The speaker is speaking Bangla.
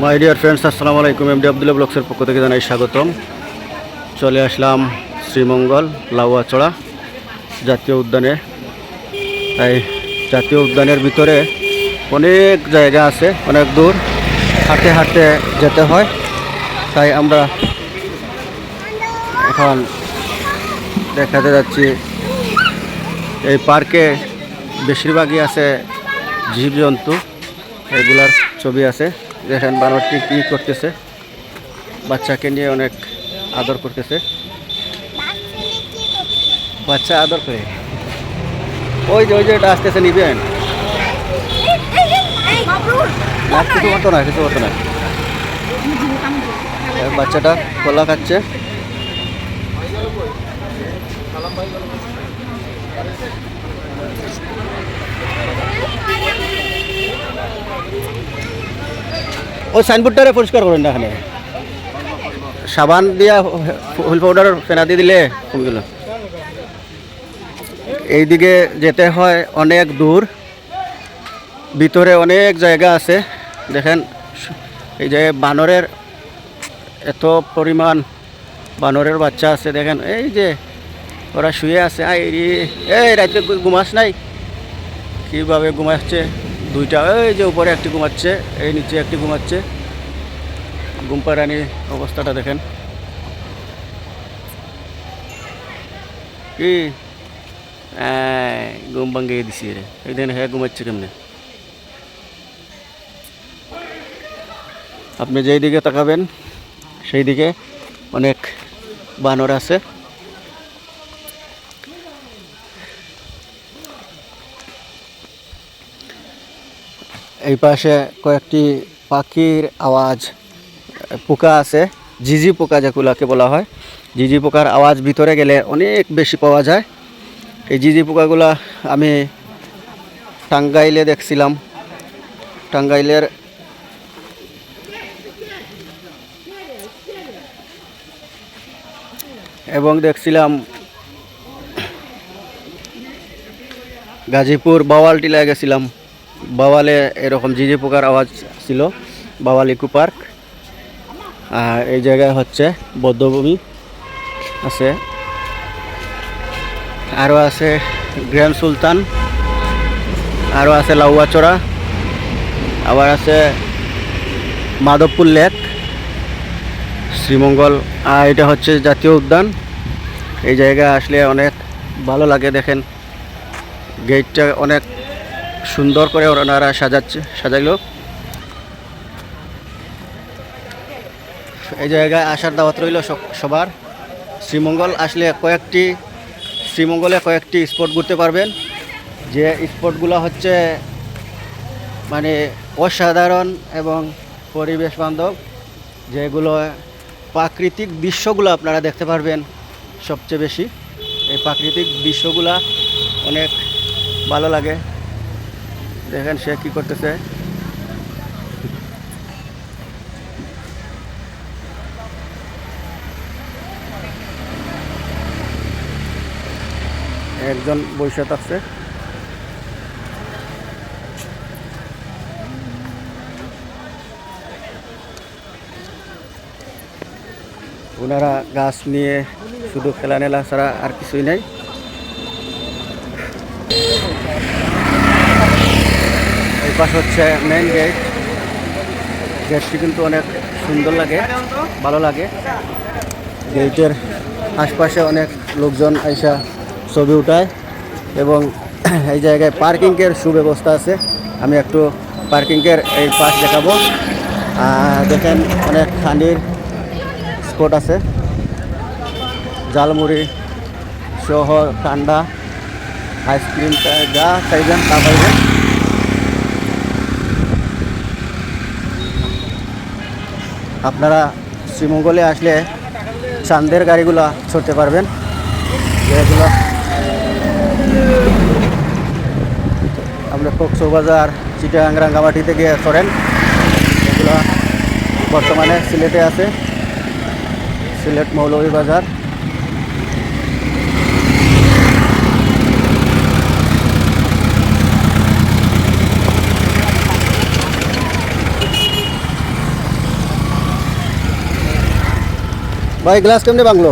মাই ডিয়ার ফ্রেন্ডস, আসসালামু আলাইকুম। এমডি আব্দুল্লাহ ব্লগসের পক্ষ থেকে জানাই স্বাগতম। চলে আসলাম শ্রীমঙ্গল লাউয়াচড়া জাতীয় উদ্যানে। এই জাতীয় উদ্যানের ভিতরে অনেক জায়গা আছে, অনেক দূর হাঁটতে হাঁটতে যেতে হয়। তাই আমরা এখন দেখাতে যাচ্ছি। এই পার্কে বেশিরভাগই আছে জীবজন্তু, এগুলার ছবি আছে। দেখেন বানরটি কী করতেছে, বাচ্চাকে নিয়ে অনেক আদর করতেছে। বাচ্চা আদর করে ওই যে এটা আসতেছে, নিবেন কিছু মতো না, কিছু মতো না। বাচ্চাটা কলা খাচ্ছে। ওই সাইনবোর্ডটারে পরিষ্কার করেন না, এখানে সাবান দিয়া হুইল পাউডার ফেনা দিয়ে দিলে কমে গেল। এইদিকে যেতে হয় অনেক দূর, ভিতরে অনেক জায়গা আছে। দেখেন এই যে বানরের এত পরিমাণ বানরের বাচ্চা আছে। দেখেন এই যে ওরা শুয়ে আছে। এই রাত্রে ঘুমাস নাই, কীভাবে ঘুমাচ্ছে দুইটা। এই যে উপরে একটি ঘুমাচ্ছে, এই নিচে একটি ঘুমাচ্ছে। ঘুম পাড়ানি অবস্থাটা দেখেন। কি ঘুম ভাঙিয়ে দিছি রে, এই দিন হ্যাঁ ঘুমাচ্ছে কেমনে। আপনি যেই দিকে তাকাবেন সেই দিকে অনেক বানর আছে। এই পাশে কয়েকটি পাখির আওয়াজ, পোকা আছে, ঝিঝি পোকা যেগুলোকে বলা হয়। ঝিঝি পোকার আওয়াজ ভিতরে গেলে অনেক বেশি পাওয়া যায়। এই ঝিঝি পোকাগুলা আমি টাঙ্গাইলে দেখছিলাম। টাঙ্গাইলের এবং দেখছিলাম গাজীপুর বাওয়াল টিলায় গেছিলাম। বাওয়ালে এরকম ঝিঝি পোকার আওয়াজ ছিল, বাওয়াল ইকো পার্ক। আর এই জায়গায় হচ্ছে বৌদ্ধভূমি আছে, আরও আছে গ্র্যান্ড সুলতান, আরও আছে লাউয়াচড়া, আবার আছে মাধবপুর লেক, শ্রীমঙ্গল। আর এটা হচ্ছে জাতীয় উদ্যান। এই জায়গায় আসলে অনেক ভালো লাগে। দেখেন গেটটা অনেক সুন্দর করে ওনারা সাজাইলো। এই জায়গায় আসার দাওয়াত রইল সবার। শ্রীমঙ্গলে কয়েকটি স্পট ঘুরতে পারবেন। যে স্পটগুলো হচ্ছে মানে অসাধারণ এবং পরিবেশ বান্ধব, যেগুলো প্রাকৃতিক দৃশ্যগুলো আপনারা দেখতে পারবেন সবচেয়ে বেশি। এই প্রাকৃতিক দৃশ্যগুলা অনেক ভালো লাগে। দেখেন সে কি করতেছে। একজন বসে থাকছে। ওনারা গাছ নিয়ে শুধু খেলানেলা ছাড়া আর কিছুই নেই। এই পাশ হচ্ছে মেইন গেট। গেটটি কিন্তু অনেক সুন্দর লাগে, ভালো লাগে। গেটের আশপাশে অনেক লোকজন আইসা ছবি উঠায় এবং এই জায়গায় পার্কিংয়ের সুব্যবস্থা আছে। আমি একটু পার্কিংয়ের এই পাশ দেখাবো। দেখেন অনেক খানির স্পট আছে, ঝালমুড়ি সহ ঠান্ডা আইসক্রিম যা চাইবেন তা পাইবেন। আপনারা শ্রীমঙ্গলে আসলে চাঁদের গাড়িগুলো চড়তে পারবেন, যেগুলো আমরা কক্সবাজার, চিটাগাং, রাঙ্গামাটি থেকে চড়েন। এগুলো বর্তমানে সিলেটে আছে, সিলেট মৌলভীবাজার। ভাই গ্লাস কেমনে ভাঙলো?